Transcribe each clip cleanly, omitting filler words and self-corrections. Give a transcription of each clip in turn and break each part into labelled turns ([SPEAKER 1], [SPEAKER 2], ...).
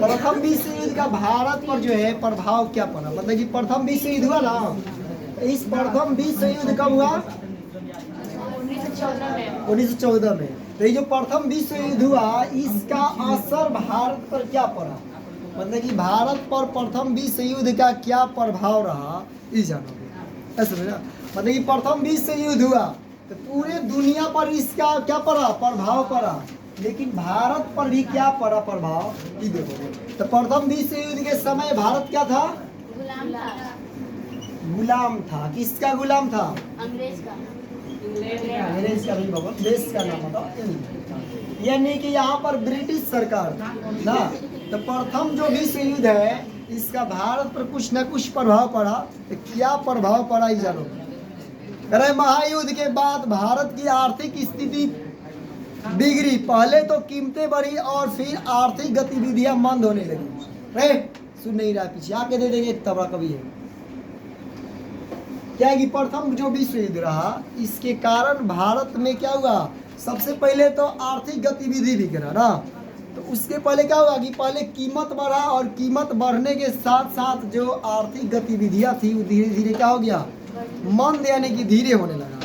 [SPEAKER 1] प्रथम विश्व युद्ध का भारत पर जो है प्रभाव क्या पड़ा? मतलब कि प्रथम विश्व युद्ध हुआ ना, इस प्रथम विश्व युद्ध कब हुआ? 1914 में। तो ये जो प्रथम विश्व युद्ध हुआ, इसका असर भारत पर क्या पड़ा? मतलब कि भारत पर प्रथम विश्व युद्ध का क्या प्रभाव रहा, इस जानोगे ऐसे ना। मतलब कि प्रथम विश्व युद्ध हुआ तो पूरे दुनिया पर इसका क्या पड़ा? प्रभाव पड़ा। लेकिन भारत पर भी क्या पड़ा प्रभाव, ये देखोगे। तो प्रथम विश्व युद्ध के समय भारत क्या था? गुलाम था। किसका गुलाम था?
[SPEAKER 2] अंग्रेज का।
[SPEAKER 1] अंग्रेज का नहीं बाबा, देश का नाम था। यानी कि यहाँ पर ब्रिटिश सरकार ना। तो प्रथम जो विश्व युद्ध है, इसका भारत पर कुछ न कुछ प्रभाव पड़ा। तो क्या प्रभाव पड़ा, ये जानो। अरे महायुद्ध के बाद भारत की आर्थिक स्थिति बिगड़ी। पहले तो कीमतें बढ़ी और फिर आर्थिक गतिविधियां मंद होने लगी। सुन नहीं रहा, पीछे आके दे देंगे तबला कभी है क्या कि प्रथम जो विश्व युद्ध रहा, इसके कारण भारत में क्या हुआ? सबसे पहले तो आर्थिक गतिविधि भी गिरा ना। तो उसके पहले क्या हुआ कि पहले कीमत बढ़ा, और कीमत बढ़ने के साथ साथ जो आर्थिक गतिविधियां थी वो धीरे धीरे क्या हो गया? मंद, यानी कि धीरे होने लगा।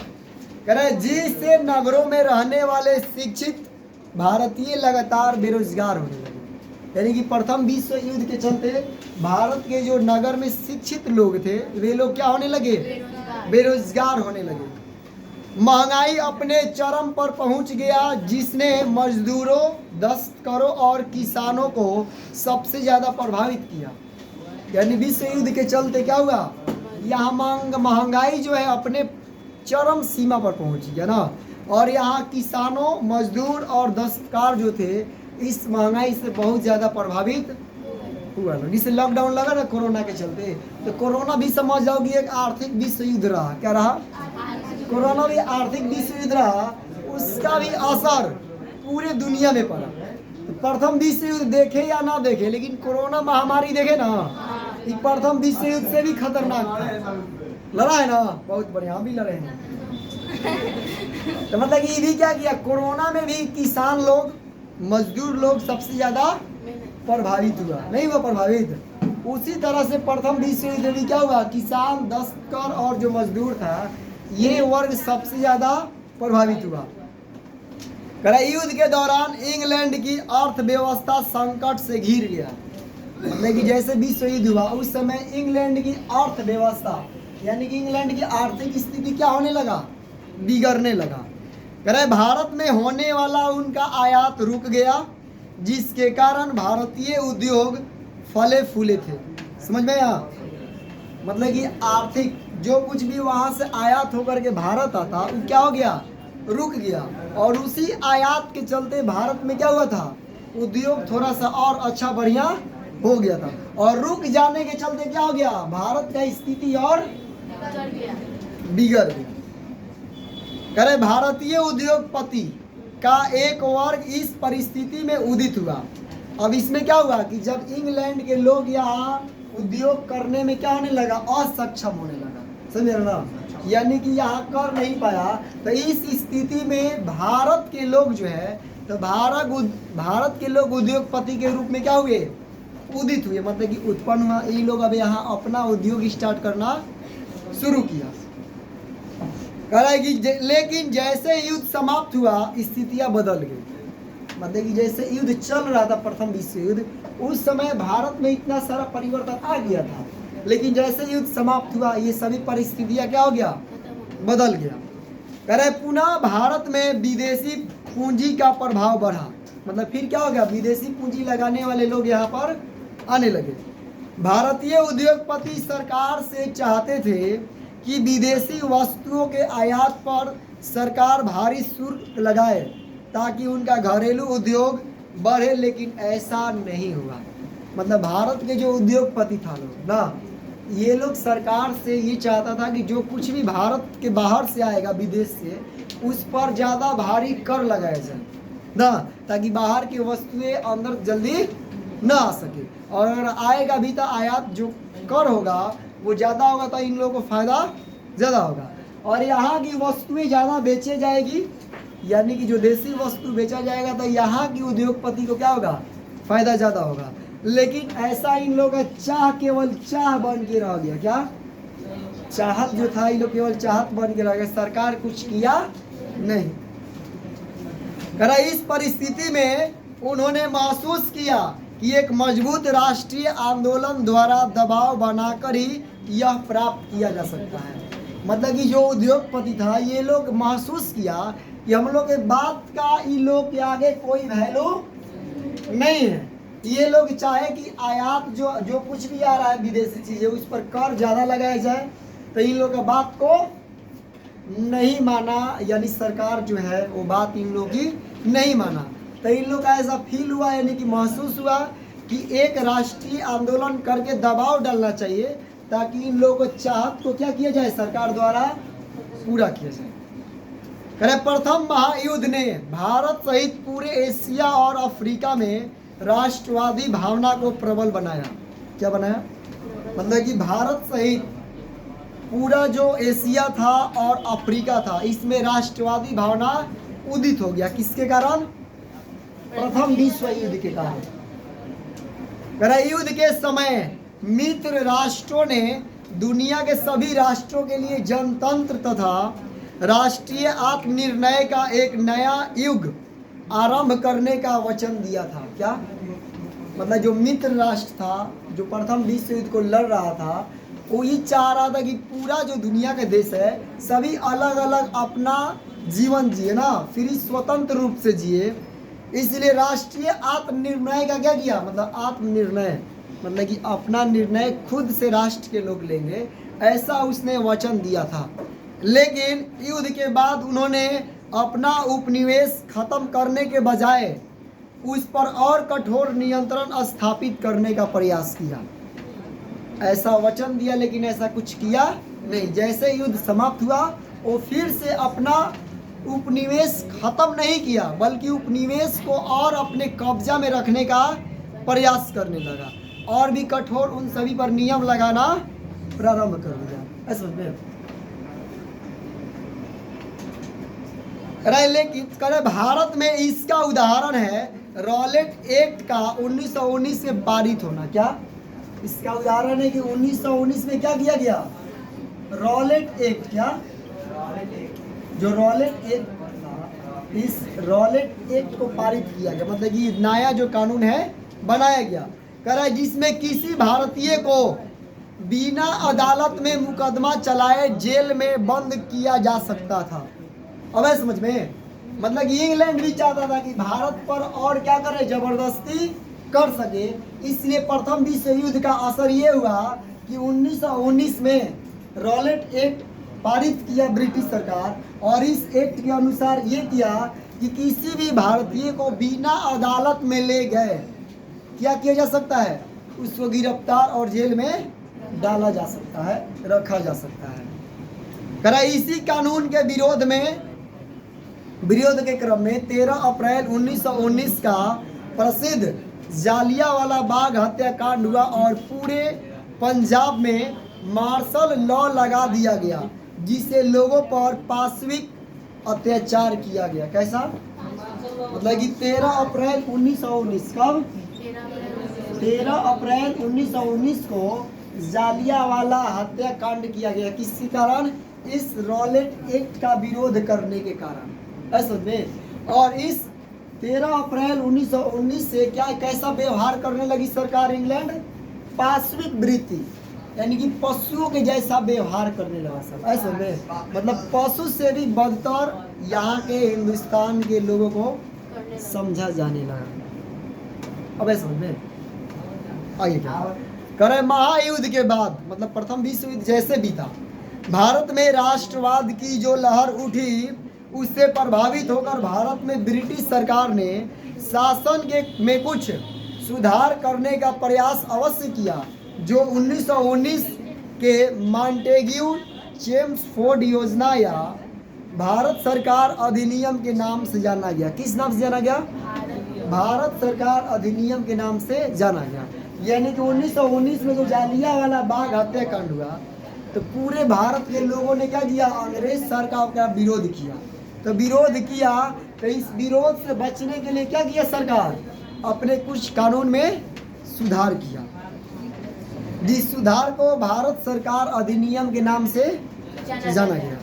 [SPEAKER 1] कह रहे जिससे नगरों में रहने वाले शिक्षित भारतीय लगातार बेरोजगार होने लगे। यानी कि प्रथम विश्व युद्ध के चलते भारत के जो नगर में शिक्षित लोग थे, वे लोग क्या होने लगे? बेरोजगार होने लगे। महंगाई अपने चरम पर पहुंच गया, जिसने मजदूरों, दस्तकारों और किसानों को सबसे ज्यादा प्रभावित किया। यानी विश्व युद्ध के चलते क्या हुआ? यहाँ महंगाई जो है अपने चरम सीमा पर पहुंची है ना। और यहाँ किसानों, मजदूर और दस्तकार जो थे, इस महंगाई से बहुत ज़्यादा प्रभावित हुआ ना। जिससे लॉकडाउन लगा ना कोरोना के चलते, तो कोरोना भी समझ जाओ कि एक आर्थिक विश्व युद्ध रहा। क्या रहा? कोरोना भी आर्थिक विश्व युद्ध रहा। उसका भी असर पूरे दुनिया में पड़ा। तो प्रथम विश्व युद्ध देखे या ना देखे, लेकिन कोरोना महामारी देखे ना, ये प्रथम विश्व युद्ध से भी खतरनाक था। लड़ा है ना, बहुत बढ़िया, हम भी लड़े हैं। तो मतलब कि ये भी क्या किया? कोरोना में भी किसान लोग, मजदूर लोग सबसे ज्यादा प्रभावित हुआ, नहीं हुआ प्रभावित? उसी तरह से प्रथम विश्व युद्ध में क्या हुआ? किसान, दस्तकार और जो मजदूर था, ये वर्ग सबसे ज्यादा प्रभावित हुआ। युद्ध के दौरान इंग्लैंड की अर्थव्यवस्था संकट से घिर गया। मतलब कि जैसे विश्व युद्ध हुआ, उस समय इंग्लैंड की अर्थव्यवस्था, यानी कि इंग्लैंड की आर्थिक स्थिति क्या होने लगा? बिगड़ने लगा। भारत में होने वाला उनका आयात रुक गया, जिसके कारण भारतीय उद्योग फले फूले थे। समझ में आया? मतलब कि आर्थिक जो कुछ भी वहां से आयात होकर के भारत आता, वो क्या हो गया? रुक गया। और उसी आयात के चलते भारत में क्या हुआ था? उद्योग थोड़ा सा और अच्छा बढ़िया हो गया था। और रुक जाने के चलते क्या हो गया? भारत का स्थिति और बिगड़ गया। भारतीय उद्योगपति का एक वर्ग इस परिस्थिति में उदित हुआ। अब इसमें क्या हुआ कि जब इंग्लैंड के लोग यहाँ उद्योग करने में क्या होने लगा? असक्षम होने लगा। समझ ना? यानी कि यहाँ कर नहीं पाया। तो इस स्थिति में भारत के लोग जो है, तो भारत के लोग उद्योगपति के रूप में क्या हुए? उदित हुए। मतलब कि उत्पन्न हुआ। ये लोग अब यहाँ अपना उद्योग स्टार्ट करना शुरू किया। लेकिन जैसे युद्ध समाप्त हुआ, स्थितियां बदल गई। मतलब कि जैसे युद्ध चल रहा था, प्रथम विश्व युद्ध, उस समय भारत में इतना सारा परिवर्तन आ गया था। लेकिन जैसे युद्ध समाप्त हुआ, ये सभी परिस्थितियां क्या हो गया? बदल गया। पुनः भारत में विदेशी पूंजी का प्रभाव बढ़ा। मतलब फिर क्या हो गया? विदेशी पूंजी लगाने वाले लोग यहाँ पर आने लगे। भारतीय उद्योगपति सरकार से चाहते थे कि विदेशी वस्तुओं के आयात पर सरकार भारी शुल्क लगाए, ताकि उनका घरेलू उद्योग बढ़े, लेकिन ऐसा नहीं हुआ। मतलब भारत के जो उद्योगपति था लोग ना, ये लोग सरकार से ये चाहता था कि जो कुछ भी भारत के बाहर से आएगा, विदेश से, उस पर ज़्यादा भारी कर लगाया जाए ना, ताकि बाहर की वस्तुएं अंदर जल्दी ना आ सके। और अगर आएगा भी तो आयात जो कर होगा वो ज़्यादा होगा, तो इन लोगों को फ़ायदा ज़्यादा होगा। और यहाँ की वस्तुएं ज़्यादा बेचे जाएगी, यानी कि जो देसी वस्तु बेचा जाएगा, तो यहाँ की उद्योगपति को क्या होगा? फ़ायदा ज़्यादा होगा। लेकिन ऐसा इन लोगों का चाह केवल चाह बन के रह गया। क्या चाहत जो था, इन लोग केवल चाहत बन के रह गया, सरकार कुछ किया नहीं करा। इस परिस्थिति में उन्होंने महसूस किया कि एक मजबूत राष्ट्रीय आंदोलन द्वारा दबाव बनाकर ही यह प्राप्त किया जा सकता है। मतलब कि जो उद्योगपति था, ये लोग महसूस किया कि हम लोग के बात का इन लोग के आगे कोई वैल्यू नहीं है। ये लोग चाहे कि आयात जो कुछ भी आ रहा है विदेशी चीजें, उस पर कर ज्यादा लगाया जाए, तो इन लोग का बात को नहीं माना, यानी सरकार जो है वो बात इन लोग की नहीं माना। तो इन लोग का ऐसा फील हुआ, यानी कि महसूस हुआ कि एक राष्ट्रीय आंदोलन करके दबाव डालना चाहिए ताकि इन लोगों को चाहत को क्या किया जाए, सरकार द्वारा पूरा किया जाए। करें प्रथम महायुद्ध ने भारत सहित पूरे एशिया और अफ्रीका में राष्ट्रवादी भावना को प्रबल बनाया। क्या बनाया? मतलब कि भारत सहित पूरा जो एशिया था और अफ्रीका था, इसमें राष्ट्रवादी भावना उदित हो गया। किसके कारण? प्रथम विश्व युद्ध के कारण। युद्ध के समय मित्र राष्ट्रों ने दुनिया के सभी राष्ट्रों के लिए जनतंत्र तथा राष्ट्रीय आत्मनिर्णय का एक नया युग आरंभ करने का वचन दिया था। क्या मतलब जो मित्र राष्ट्र था, जो प्रथम विश्व युद्ध को लड़ रहा था, वो ये चाह रहा था कि पूरा जो दुनिया के देश है सभी अलग अलग अपना जीवन जिए ना, फिर स्वतंत्र रूप से जिए। इसलिए राष्ट्रीय आत्मनिर्णय का क्या किया? मतलब आत्मनिर्णय मतलब कि अपना निर्णय खुद से राष्ट्र के लोग लेंगे, ऐसा उसने वचन दिया था। लेकिन युद्ध के बाद उन्होंने अपना उपनिवेश खत्म करने के बजाय उस पर और कठोर नियंत्रण स्थापित करने का प्रयास किया। ऐसा वचन दिया लेकिन ऐसा कुछ किया नहीं। जैसे युद्ध समाप्त हुआ, वो फिर से अपना उपनिवेश खत्म नहीं किया, बल्कि उपनिवेश को और अपने कब्जा में रखने का प्रयास करने लगा और भी कठोर उन सभी पर नियम लगाना प्रारंभ कर दिया। ऐसा लेकिन भारत में इसका उदाहरण है रॉलेट एक्ट का 1919 में पारित होना। क्या इसका उदाहरण है कि 1919 में क्या किया गया? Rowlatt act. क्या जो रॉलेट एक्ट था, इस रॉलेट एक्ट को पारित किया गया, मतलब कि नया जो कानून है बनाया गया, करा जिसमें किसी भारतीय को बिना अदालत में मुकदमा चलाए जेल में बंद किया जा सकता था। अब है समझ में? मतलब इंग्लैंड भी चाहता था कि भारत पर और क्या करे, जबरदस्ती कर सके। इसलिए प्रथम विश्व युद्ध का असर ये हुआ कि 1919 में रॉलेट एक्ट पारित किया ब्रिटिश सरकार, और इस एक्ट के अनुसार ये किया कि किसी भी भारतीय को बिना अदालत में ले गए क्या किया जा सकता है? उसको गिरफ्तार और जेल में डाला जा सकता है, रखा जा सकता है। करा इसी कानून के विरोध के क्रम में 13 अप्रैल 1919 का प्रसिद्ध जालियांवाला बाग हत्याकांड हुआ और पूरे पंजाब में मार्शल लॉ लगा दिया गया, जिससे लोगों पर पाशविक अत्याचार किया गया। कैसा? मतलब कि 13 अप्रैल 1919 कब? 13 अप्रैल 1919 को जालियांवाला हत्याकांड किया गया। किसके कारण? इस रॉलेट एक्ट का विरोध करने के कारण। ऐसा में और इस 13 अप्रैल 1919 से क्या कैसा व्यवहार करने लगी सरकार इंग्लैंड? पाशविक वृत्ति, यानी कि पशुओं के जैसा व्यवहार करने लगा सब। ऐसा में मतलब पशु से भी बदतर यहाँ के हिंदुस्तान के लोगों को समझा जाने लगा। अब ऐसा में आगे क्या करे? महायुद्ध के बाद मतलब प्रथम विश्व युद्ध जैसे बीता, भारत में राष्ट्रवाद की जो लहर उठी, उससे प्रभावित होकर भारत में ब्रिटिश सरकार ने शासन में कुछ सुधार करने का प्रयास अवश्य किया, जो 1919 के मॉन्टेग्यू चेम्सफोर्ड योजना या भारत सरकार अधिनियम के नाम से जाना गया। किस नाम से जाना गया? भारत सरकार अधिनियम के नाम से जाना गया। यानी कि 1919 में जो जालियांवाला बाग हत्याकांड हुआ, तो पूरे भारत के लोगों ने क्या किया? अंग्रेज सरकार का विरोध किया। तो विरोध किया, तो इस विरोध से बचने के लिए क्या किया सरकार? अपने कुछ कानून में सुधार किया, जिस सुधार को भारत सरकार अधिनियम के नाम से जाना गया।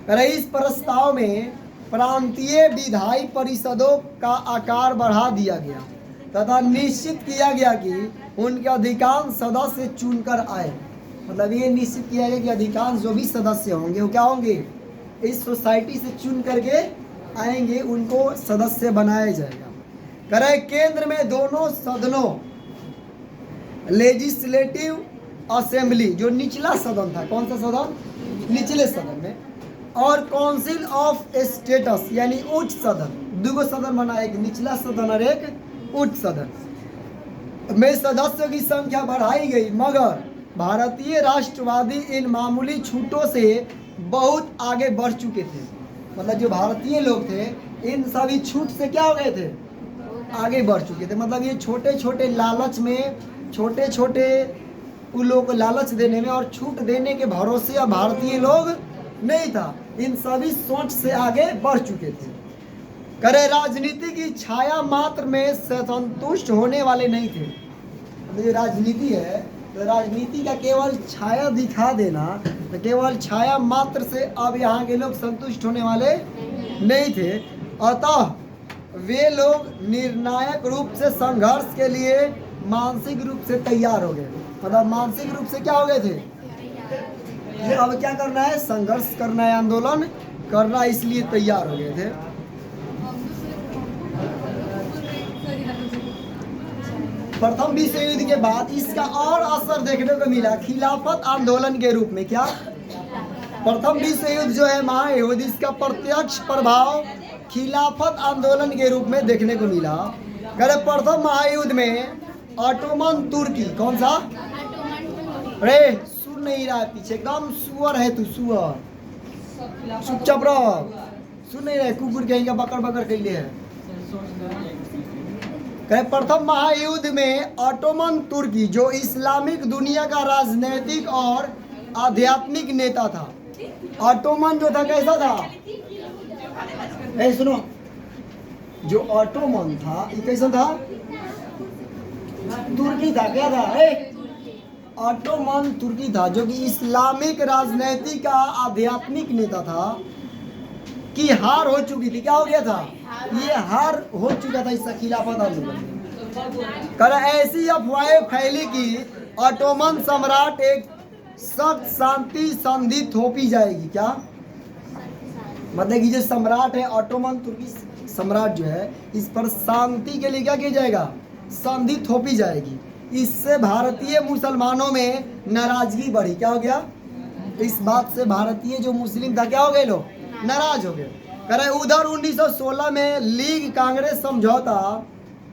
[SPEAKER 1] अरे इस प्रस्ताव में प्रांतीय विधायी परिषदों का आकार बढ़ा दिया गया तथा निश्चित किया गया कि उनके अधिकांश सदस्य चुनकर आए। मतलब ये निश्चित किया गया कि अधिकांश जो भी सदस्य होंगे वो क्या होंगे, इस सोसाइटी से चुन करके आएंगे, उनको सदस्य बनाया जाएगा। करे केंद्र में दोनों सदनों, लेजिस्लेटिव असेंबली जो निचला सदन था, कौन सा सदन, निचले सदन में, और काउंसिल ऑफ स्टेटस यानी उच्च सदन, दो सदन बना, एक निचला सदन और एक उच्च सदन में सदस्यों की संख्या बढ़ाई गई, मगर भारतीय राष्ट्रवादी इन मामूली छूटों से बहुत आगे बढ़ चुके थे। मतलब जो भारतीय लोग थे इन सभी छूट से क्या हो गए थे, आगे बढ़ चुके थे। मतलब ये छोटे छोटे लालच में, छोटे छोटे उन लोगों को लालच देने में और छूट देने के भरोसे अब भारतीय लोग नहीं था, इन सभी सोच से आगे बढ़ चुके थे। करे राजनीति की छाया मात्र में संतुष्ट होने वाले नहीं थे। ये राजनीति है तो राजनीति का केवल छाया दिखा देना, तो केवल छाया मात्र से अब यहाँ के लोग संतुष्ट होने वाले नहीं थे। अतः वे लोग निर्णायक रूप से संघर्ष के लिए मानसिक रूप से तैयार हो गए। मतलब मानसिक रूप से क्या हो गए थे, ये अब क्या करना है, संघर्ष करना है, आंदोलन करना, इसलिए तैयार हो गए थे। प्रथम विश्व युद्ध के बाद इसका और असर देखने को मिला खिलाफत आंदोलन के रूप में। क्या, प्रथम विश्व युद्ध जो है महायुद्ध, इसका प्रत्यक्ष प्रभाव खिलाफत आंदोलन के रूप में देखने को मिला। करे प्रथम महायुद्ध में ऑटोमन तुर्की, कौन सा, अरे सुन नहीं रहा है पीछे, एकदम सुअर है तू, सुअर, चुपचाप रहो, सुन नहीं रहे, कुकुर कहीं का बकर बकर कैले है। प्रथम महायुद्ध में ऑटोमन तुर्की जो इस्लामिक दुनिया का राजनीतिक और आध्यात्मिक नेता था। ऑटोमन जो था कैसा था, सुनो, जो ऑटोमन था ये कैसा था, तुर्की था, क्या था, ऑटोमन तुर्की था जो कि इस्लामिक राजनीतिक का आध्यात्मिक नेता था, की हार हो चुकी थी। क्या हो गया था, ये हार हो चुका था इसका खिलाफत आंदोलन में। कर ऐसी अफवाहें फैली कि ऑटोमन सम्राट एक सख्त शांति संधि थोपी जाएगी। क्या मतलब कि जो सम्राट है ऑटोमन तुर्की सम्राट जो है, इस पर शांति के लिए क्या किया जाएगा, संधि थोपी जाएगी। इससे भारतीय मुसलमानों में नाराजगी बढ़ी। क्या हो गया, इस बात से भारतीय जो मुस्लिम था क्या हो गए, लोग नाराज हो गए। करे उधर 1916 में लीग कांग्रेस समझौता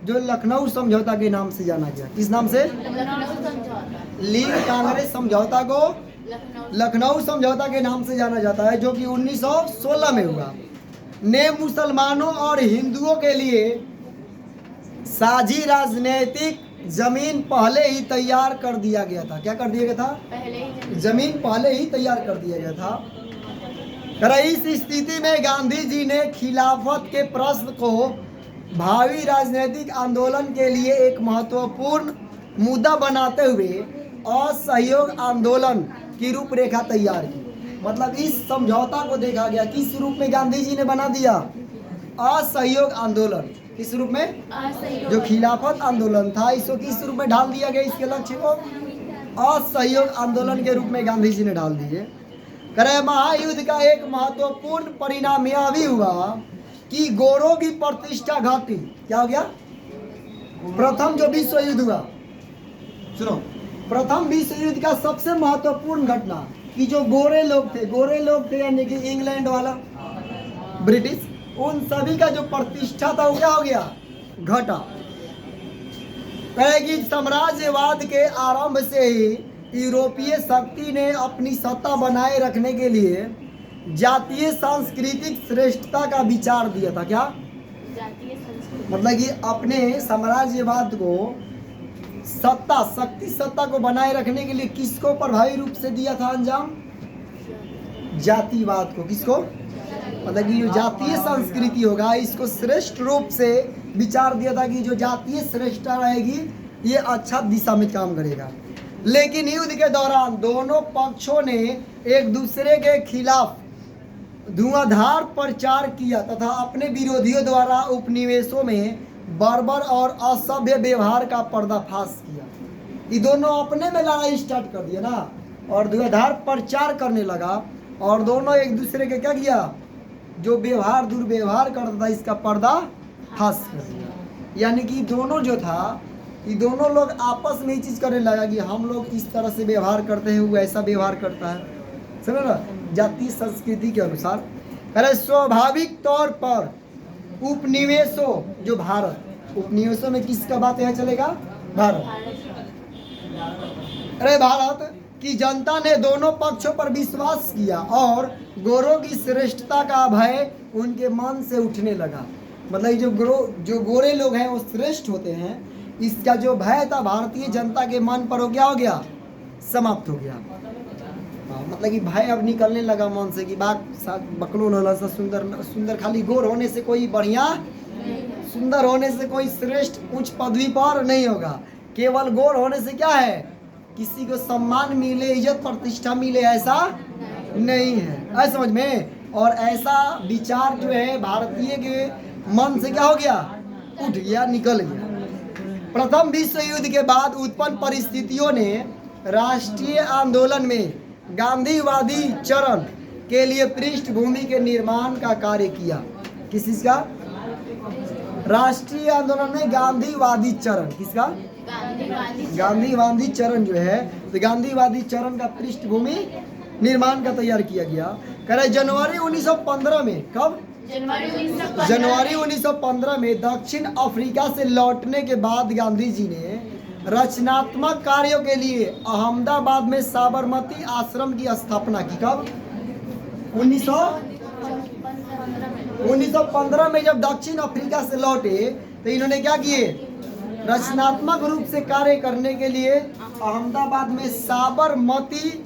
[SPEAKER 1] जो लखनऊ समझौता के नाम से जाना गया, किस नाम से, लीग कांग्रेस समझौता को लखनऊ समझौता के नाम से जाना जाता है, जो कि 1916 में हुआ, ने मुसलमानों और हिंदुओं के लिए साझी राजनीतिक जमीन पहले ही तैयार कर दिया गया था। क्या कर दिया गया था, जमीन पहले ही तैयार कर दिया गया था। इस स्थिति में गांधी जी ने खिलाफत के प्रश्न को भावी राजनीतिक आंदोलन के लिए एक महत्वपूर्ण मुद्दा बनाते हुए असहयोग आंदोलन की रूपरेखा तैयार की। मतलब इस समझौता को देखा गया किस रूप में, गांधी जी ने बना दिया असहयोग आंदोलन। किस रूप में, जो खिलाफत आंदोलन था इसको किस रूप में ढाल दिया गया, इसके लक्ष्य को असहयोग आंदोलन के रूप में गांधी जी ने ढाल दिए। करे महायुद्ध का एक महत्वपूर्ण परिणाम यह भी हुआ कि गोरों की प्रतिष्ठा घटी। क्या हो गया, प्रथम जो विश्व युद्ध हुआ, सुनो, प्रथम विश्व युद्ध का सबसे महत्वपूर्ण घटना कि जो गोरे लोग थे यानी कि इंग्लैंड वाला, ब्रिटिश, उन सभी का जो प्रतिष्ठा था वो क्या हो गया, घटा। कहेगी साम्राज्यवाद के आरंभ से ही यूरोपीय शक्ति ने अपनी सत्ता बनाए रखने के लिए जातीय सांस्कृतिक श्रेष्ठता का विचार दिया था। क्या, मतलब कि अपने साम्राज्यवाद को सत्ता को बनाए रखने के लिए किसको प्रभावी रूप से दिया था अंजाम, जातिवाद को। किसको, मतलब कि जो जातीय संस्कृति होगा इसको श्रेष्ठ रूप से विचार दिया था कि जो जातीय श्रेष्ठता रहेगी ये अच्छा दिशा में काम करेगा। लेकिन युद्ध के दौरान दोनों पक्षों ने एक दूसरे के खिलाफ धुआंधार प्रचार किया तथा अपने विरोधियों द्वारा उपनिवेशों में बर्बर और असभ्य व्यवहार का पर्दाफाश किया। ये दोनों अपने में लड़ाई स्टार्ट कर दिया ना, और धुआंधार प्रचार करने लगा, और दोनों एक दूसरे के क्या किया, जो व्यवहार दुर्व्यवहार करता था इसका पर्दा फाश कर दिया। यानी कि दोनों जो था, ये दोनों लोग आपस में ये चीज़ करने लगा कि हम लोग इस तरह से व्यवहार करते हैं, वो ऐसा व्यवहार करता है, समझ ना, जाति संस्कृति के अनुसार। अरे स्वाभाविक तौर पर उपनिवेशों, जो भारत, उपनिवेशों में किसका बात यहाँ चलेगा, भारत। अरे भारत की जनता ने दोनों पक्षों पर विश्वास किया और गोरों की श्रेष्ठता का भय उनके मन से उठने लगा। मतलब जो गोरे लोग हैं वो श्रेष्ठ होते हैं, इसका जो भय था भारतीय जनता के मन पर हो गया, समाप्त हो गया। मतलब कि भय अब निकलने लगा मन से कि बकलो नला सा सुंदर खाली गोर होने से कोई बढ़िया, सुंदर होने से कोई श्रेष्ठ उच्च पदवी पर नहीं होगा। केवल गोर होने से क्या है, किसी को सम्मान मिले, इज्जत प्रतिष्ठा मिले, ऐसा नहीं है। ऐसा समझ में। और ऐसा विचार जो है भारतीय के मन से क्या हो गया, उठ गया, निकल गया। प्रथम विश्व युद्ध के बाद उत्पन्न परिस्थितियों ने राष्ट्रीय आंदोलन में गांधीवादी चरण के लिए पृष्ठभूमि के निर्माण का कार्य किया। किस चीज का, राष्ट्रीय आंदोलन में गांधीवादी चरण, किसका, गांधीवादी चरण जो है, तो गांधीवादी चरण का पृष्ठभूमि निर्माण का तैयार किया गया। कह रहे जनवरी 1915 में, कब, जनवरी 1915 में दक्षिण अफ्रीका से लौटने के बाद गांधी जी ने रचनात्मक कार्यों के लिए अहमदाबाद में साबरमती आश्रम की स्थापना की। कब, 1915 में जब दक्षिण अफ्रीका से लौटे तो इन्होंने क्या किए, रचनात्मक रूप से कार्य करने के लिए अहमदाबाद में साबरमती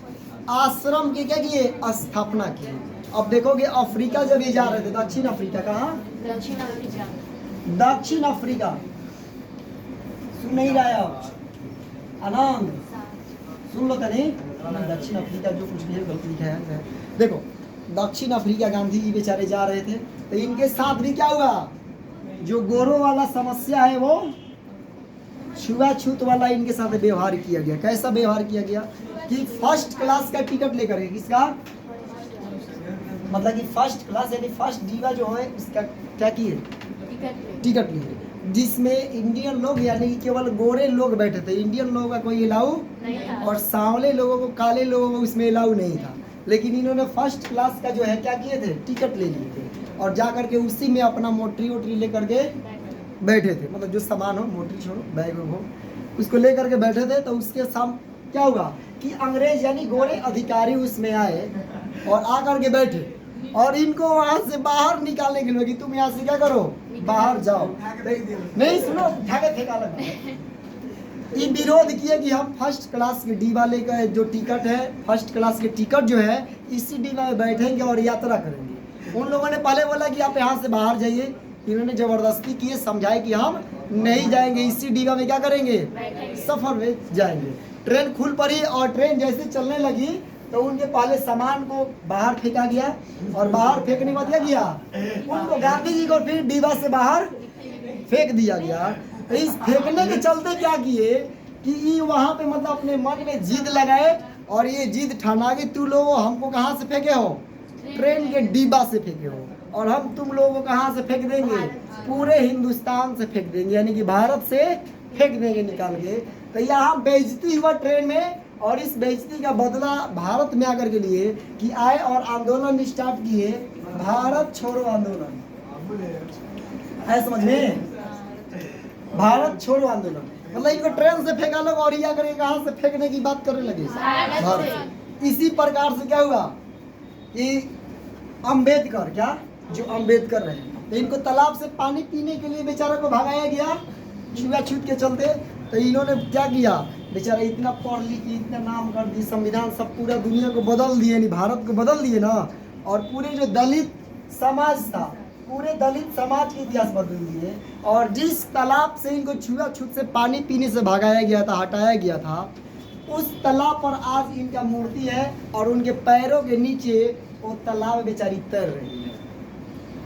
[SPEAKER 1] आश्रम की क्या किए, स्थापना की। अब देखोगे अफ्रीका जब ये जा रहे थे, दक्षिण अफ्रीका, कहाँ, दक्षिण अफ्रीका, सुन नहीं रहा है आनंद, सुन लो तनी, दक्षिण अफ्रीका जो कुछ भी है गलत लिखा है। देखो दक्षिण अफ्रीका गांधी जी बेचारे जा रहे थे, तो इनके साथ भी क्या हुआ, जो गोरों वाला समस्या है वो छुआछूत वाला इनके साथ व्यवहार किया गया। कैसा व्यवहार किया गया कि फर्स्ट क्लास का टिकट लेकर के, किसका, मतलब कि फर्स्ट क्लास यानी फर्स्ट डीवा जो है इसका क्या किए, टिकट लिए, जिसमें इंडियन लोग यानी कि केवल गोरे लोग बैठे थे, इंडियन लोगों का कोई अलाउ, और सांवले लोगों को, काले लोगों को इसमें अलाउ नहीं था। लेकिन इन्होंने फर्स्ट क्लास का जो है क्या किए थे, टिकट ले लिए थे, और जा करके उसी में अपना मोटरी वोटरी लेकर के बैठे थे। मतलब जो सामान हो, मोटरी छोड़ो, बैग हो, उसको लेकर के बैठे थे। तो उसके सामने क्या हुआ कि अंग्रेज यानी गोरे अधिकारी उसमें आए और आकर के बैठे, और इनको वहां से बाहर निकालने के लिए कि तुम यहाँ से क्या करो, बाहर जाओ। नहीं सुनो, फेंका लगा। ये विरोध किए कि हम फर्स्ट क्लास के डी वाले का जो टिकट है, फर्स्ट क्लास के टिकट जो है इसी डी में बैठेंगे और यात्रा करेंगे। उन लोगों ने पहले बोला कि आप यहाँ से बाहर जाइए, इन्होंने जबरदस्ती किए, समझाए कि हम नहीं जाएंगे, इसी डीवा में क्या करेंगे, सफर में जाएंगे। ट्रेन खुल पड़ी और ट्रेन जैसे चलने लगी तो उनके पहले सामान को बाहर फेंका गया, और बाहर फेंकने के बाद क्या किया, उनको गांधी जी को फिर डीवा से बाहर फेंक दिया गया। तो इस फेंकने के चलते क्या किए कि ये वहाँ पे मतलब अपने मन में जिद लगाए, और ये जिद ठाना कि तू लोग हमको कहाँ से फेंके हो, ट्रेन के डिब्बा से फेंके हो, और हम तुम लोगों को कहाँ से फेंक देंगे, पूरे हिंदुस्तान से फेंक देंगे, यानी कि भारत से फेंक देंगे निकाल के। तो यहाँ बेइज्जती हुआ ट्रेन में, और इस बेइज्जती का बदला भारत में आकर के लिए कि आए और आंदोलन स्टार्ट किए, भारत छोड़ो आंदोलन। है समझ में, भारत छोड़ो आंदोलन। मतलब इनको ट्रेन से फेंका लोग, और ये आकर कहाँ से फेंकने की बात करने लगे, भारत। इसी प्रकार से क्या हुआ कि अंबेडकर, क्या जो अंबेडकर रहे, तो इनको तालाब से पानी पीने के लिए बेचारा को भगाया गया छुआछूत के चलते। तो इन्होंने क्या किया, बेचारा इतना पढ़ लिख के इतना नाम कर दिए, संविधान सब पूरा दुनिया को बदल दिए, नहीं भारत को बदल दिए ना, और पूरे जो दलित समाज था पूरे दलित समाज के इतिहास बदल दिए। और जिस तालाब से इनको छुआछूत से पानी पीने से भगाया गया था, हटाया गया था, उस तालाब पर आज इनका मूर्ति है और उनके पैरों के नीचे वो तालाब बेचारी तर रही है।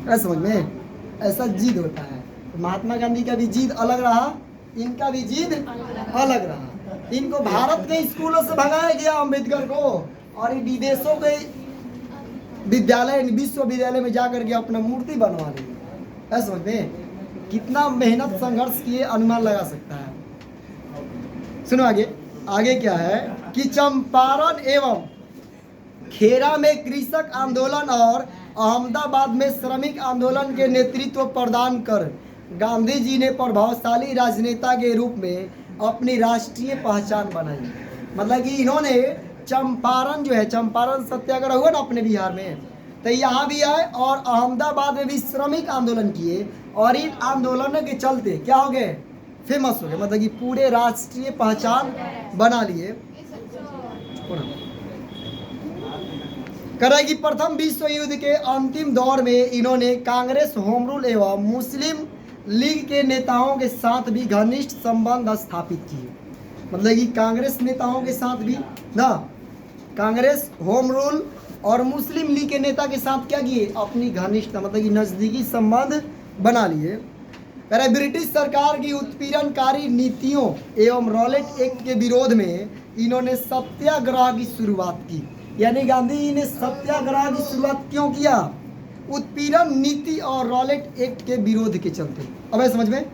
[SPEAKER 1] ऐसा समझ में, ऐसा जिद होता है। तो महात्मा गांधी का भी जिद अलग रहा, इनका भी जिद अलग रहा। इनको भारत के स्कूलों से भगाया गया अम्बेडकर को, और ये विदेशों के विद्यालय विश्वविद्यालय में जाकर के अपना मूर्ति बनवा ली। ऐसा समझ में कितना मेहनत संघर्ष किए, अनुमान लगा सकता है। सुनो आगे, आगे क्या है कि चंपारण एवं खेरा में कृषक आंदोलन और अहमदाबाद में श्रमिक आंदोलन के नेतृत्व प्रदान कर गांधी जी ने प्रभावशाली राजनेता के रूप में अपनी राष्ट्रीय पहचान बनाई। मतलब कि इन्होंने चंपारण जो है, चंपारण सत्याग्रह हुआ ना अपने बिहार में, तो यहाँ भी आए और अहमदाबाद में भी श्रमिक आंदोलन किए, और इन आंदोलनों के चलते क्या हो गए, फेमस हो गए। मतलब कि पूरे राष्ट्रीय पहचान बना लिए। करेगी प्रथम विश्व युद्ध के अंतिम दौर में इन्होंने कांग्रेस, होम रूल एवं मुस्लिम लीग के नेताओं के साथ भी घनिष्ठ संबंध स्थापित किए। मतलब कि कांग्रेस नेताओं के साथ भी ना, कांग्रेस, होम रूल और मुस्लिम लीग के नेता के साथ क्या किए, अपनी घनिष्ठ मतलब कि नजदीकी संबंध बना लिए। ब्रिटिश सरकार की उत्पीड़नकारी नीतियों एवं रॉलेट एक्ट के विरोध में इन्होंने सत्याग्रह की शुरुआत की। यानी गांधी जी ने सत्याग्रह की शुरुआत क्यों किया, उत्पीड़न नीति और रॉलेट एक्ट के विरोध के चलते। अब समझ में